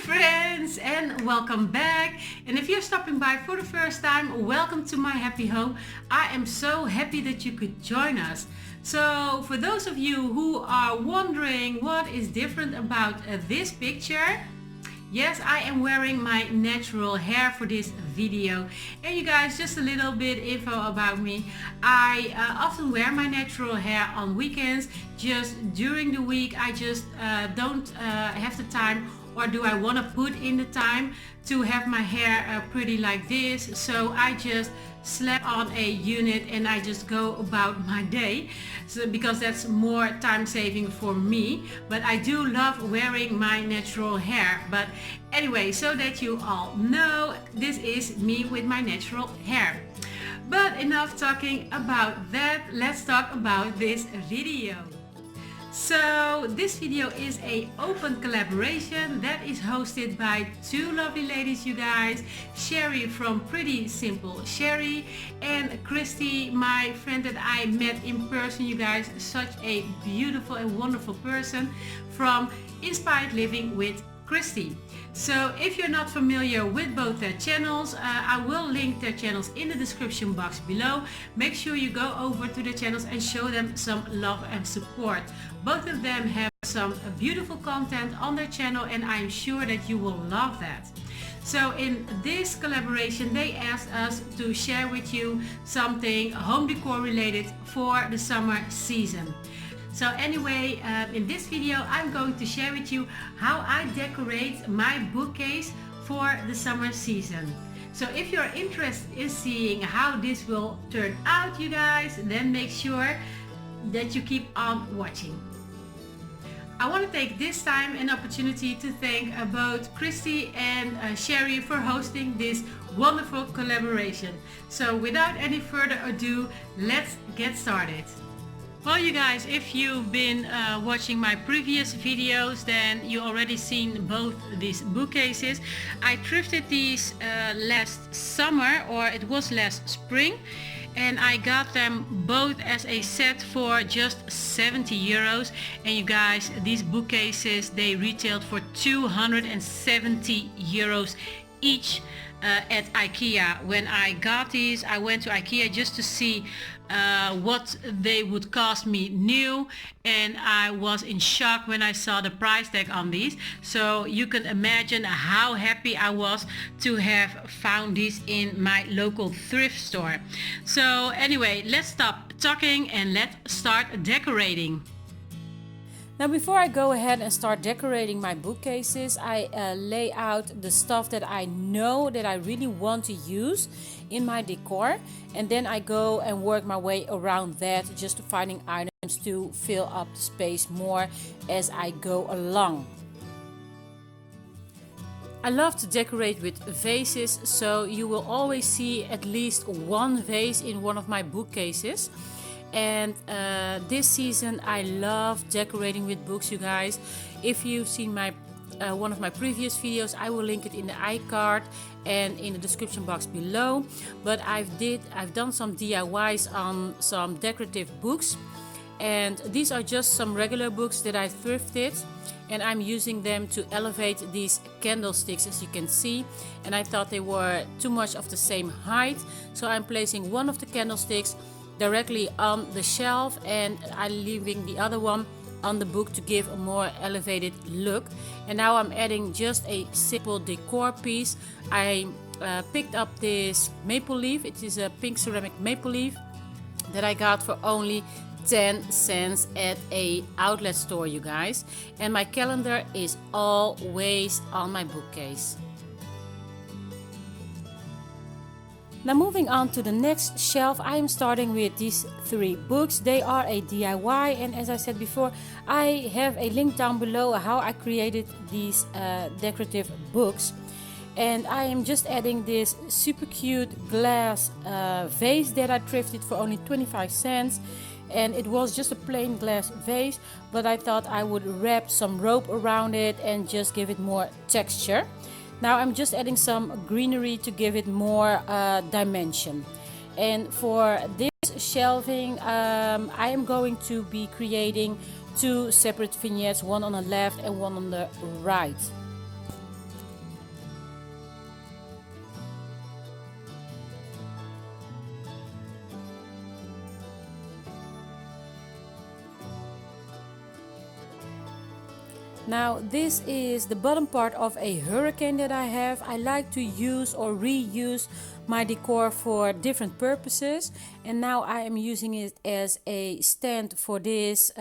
friends, and welcome back. And if you're stopping by for the first time, welcome to my happy home. I am so happy that you could join us. So for those of you who are wondering what is different about this picture, yes, I am wearing my natural hair for this video. And you guys, just a little bit info about me. I often wear my natural hair on weekends. Just during the week I just don't have the time, or do I want to put in the time to have my hair pretty like this. So I just slap on a unit and I just go about my day, so because that's more time saving for me. But I do love wearing my natural hair. But anyway, so that you all know, this is me with my natural hair. But enough talking about that, let's talk about this video. So this video is a open collaboration that is hosted by two lovely ladies, you guys. Sherri from Pretty Simple Sherri, and Kristi, my friend that I met in person, you guys. Such a beautiful and wonderful person, from Inspired Living with Kristi. So if you're not familiar with both their channels, I will link their channels in the description box below. Make sure you go over to the channels and show them some love and support. Both of them have some beautiful content on their channel, and I'm sure that you will love that. So in this collaboration, they asked us to share with you something home decor related for the summer season. So anyway, in this video I'm going to share with you how I decorate my bookcase for the summer season. So if you're interested in seeing how this will turn out, you guys, then make sure that you keep on watching. I want to take this time and opportunity to thank both Kristi and Sherri for hosting this wonderful collaboration. So without any further ado, let's get started. Well, you guys, if you've been watching my previous videos, then you already seen both these bookcases. I thrifted these last summer, or it was last spring, and I got them both as a set for just 70 euros. And you guys, these bookcases, they retailed for 270 euros each at Ikea. When I got these, I went to Ikea just to see what they would cost me new, and I was in shock when I saw the price tag on these. So you can imagine how happy I was to have found these in my local thrift store. So anyway, let's stop talking and let's start decorating. Now before I go ahead and start decorating my bookcases, I lay out the stuff that I know that I really want to use in my decor, and then I go and work my way around that, just to finding items to fill up the space more as I go along. I love to decorate with vases, so you will always see at least one vase in one of my bookcases. And this season I love decorating with books, you guys. If you've seen my one of my previous videos, I will link it in the iCard and in the description box below. But I've done some DIYs on some decorative books, and these are just some regular books that I thrifted, and I'm using them to elevate these candlesticks, as you can see. And I thought they were too much of the same height, so I'm placing one of the candlesticks directly on the shelf, and I'm leaving the other one on the book to give a more elevated look. And now I'm adding just a simple decor piece. I picked up this maple leaf. It is a pink ceramic maple leaf that I got for only 10 cents at a outlet store, you guys. And my calendar is always on my bookcase. Now moving on to the next shelf, I am starting with these three books. They are a DIY, and as I said before, I have a link down below how I created these decorative books. And I am just adding this super cute glass vase that I thrifted for only 25 cents. And it was just a plain glass vase, but I thought I would wrap some rope around it and just give it more texture. Now I'm just adding some greenery to give it more dimension. And for this shelving, I am going to be creating two separate vignettes, one on the left and one on the right. Now this is the bottom part of a hurricane that I have. I like to use or reuse my decor for different purposes, and now I am using it as a stand for this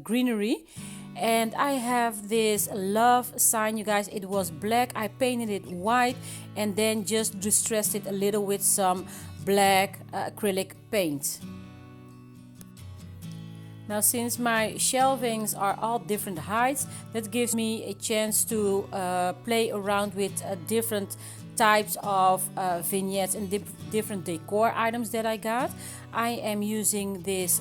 greenery. And I have this love sign, you guys. It was black, I painted it white and then just distressed it a little with some black acrylic paint. Now since my shelvings are all different heights, that gives me a chance to play around with different types of vignettes and different decor items that I got. I am using this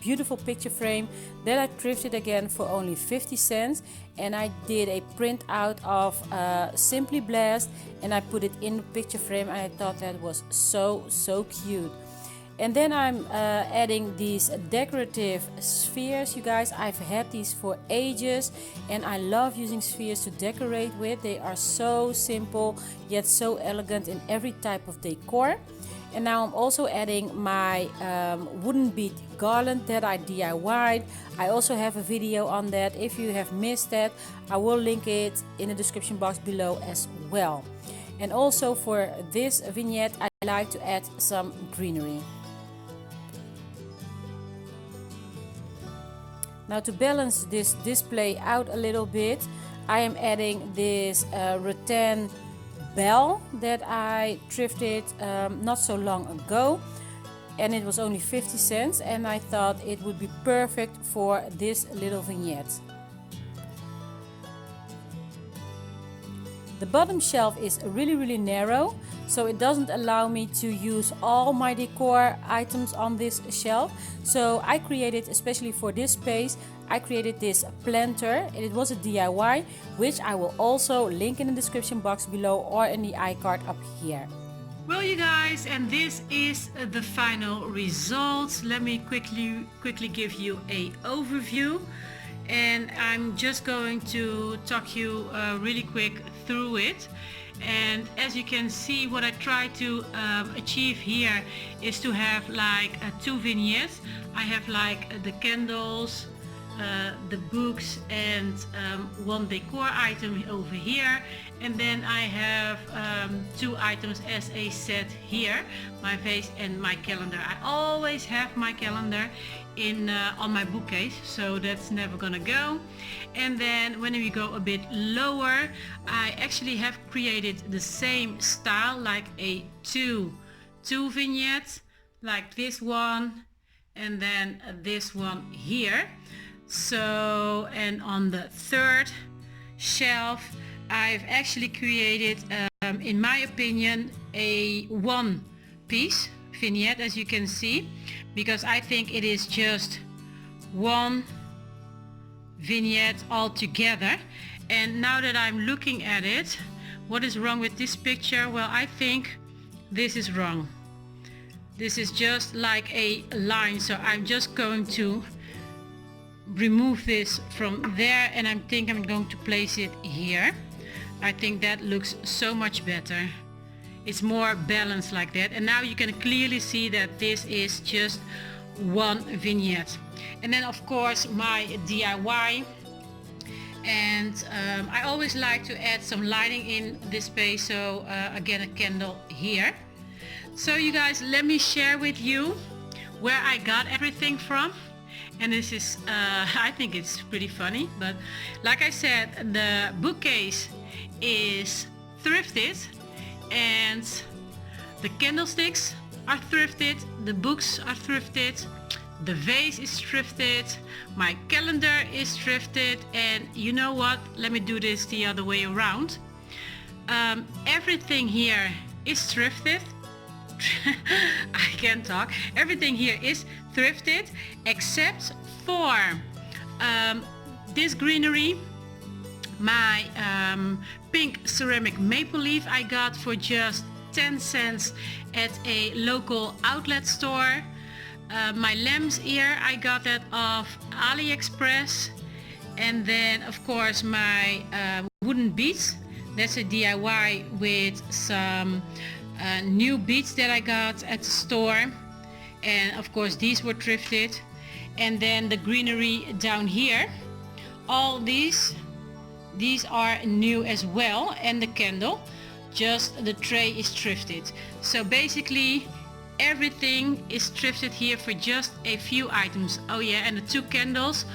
beautiful picture frame that I thrifted again for only 50 cents, and I did a print out of Simply Blessed and I put it in the picture frame, and I thought that was so cute. And then I'm adding these decorative spheres, you guys. I've had these for ages and I love using spheres to decorate with. They are so simple yet so elegant in every type of decor. And now I'm also adding my wooden bead garland that I DIY'd. I also have a video on that. If you have missed that, I will link it in the description box below as well. And also for this vignette, I like to add some greenery. Now to balance this display out a little bit, I am adding this rattan bell that I thrifted not so long ago, and it was only 50 cents, and I thought it would be perfect for this little vignette. The bottom shelf is really narrow, so it doesn't allow me to use all my decor items on this shelf. So I created, especially for this space, I created this planter, and it was a DIY, which I will also link in the description box below or in the iCard up here. Well, you guys, and this is the final result. Let me quickly give you a overview, and I'm just going to talk you really quick through it. And as you can see, what I try to achieve here is to have like two vignettes. I have like the candles, the books, and one decor item over here, and then I have two items as a set here, my vase and my calendar. I always have my calendar in on my bookcase, so that's never gonna go. And then when we go a bit lower, I actually have created the same style, like a two vignettes, like this one and then this one here. So, and on the third shelf I've actually created in my opinion a one piece vignette, as you can see, because I think it is just one vignette all together. And now that I'm looking at it, what is wrong with this picture? Well, I think this is wrong. This is just like a line, so I'm just going to remove this from there, and I think I'm going to place it here. I think that looks so much better. It's more balanced like that, and now you can clearly see that this is just one vignette. And then of course my DIY, and I always like to add some lighting in this space, so again a candle here. So you guys, let me share with you where I got everything from. And this is I think it's pretty funny, but like I said, the bookcase is thrifted, and the candlesticks are thrifted, the books are thrifted, the vase is thrifted, my calendar is thrifted, and you know what, let me do this the other way around. Everything here is thrifted. I can't talk. Everything here is thrifted except for this greenery. My pink ceramic maple leaf I got for just 10 cents at a local outlet store. My lamb's ear, I got that off AliExpress. And then of course my wooden beads, that's a DIY with some new beads that I got at the store, and of course these were thrifted. And then the greenery down here, all these These are new as well, and the candle, just the tray is thrifted. So basically everything is thrifted here for just a few items. Oh yeah, and the 2 candles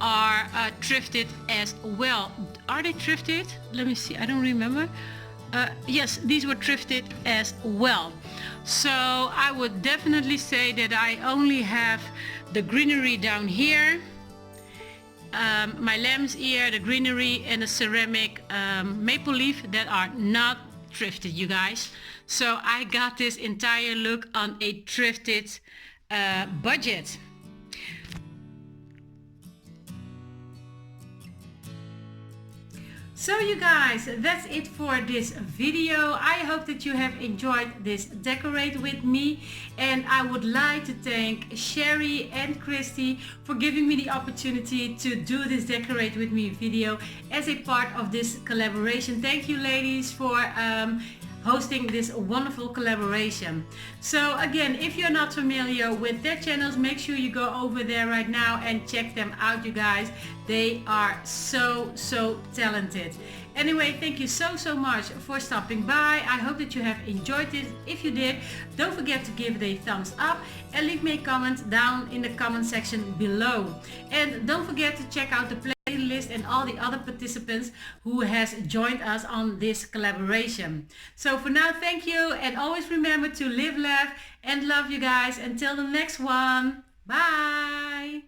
are thrifted as well. Are they thrifted? Let me see, I don't remember. Yes, these were thrifted as well. So I would definitely say that I only have the greenery down here, my lamb's ear, the greenery, and the ceramic maple leaf that are not thrifted, you guys. So I got this entire look on a thrifted budget. So you guys, that's it for this video. I hope that you have enjoyed this decorate with me, and I would like to thank Sherri and Kristi for giving me the opportunity to do this decorate with me video as a part of this collaboration. Thank you ladies for hosting this wonderful collaboration. So again, if you're not familiar with their channels, make sure you go over there right now and check them out, you guys. They are so talented. Anyway, thank you so much for stopping by. I hope that you have enjoyed it. If you did, don't forget to give it a thumbs up and leave me a comment down in the comment section below. And don't forget to check out the playlist and all the other participants who has joined us on this collaboration. So for now, thank you, and always remember to live, laugh and love, you guys. Until the next one, bye.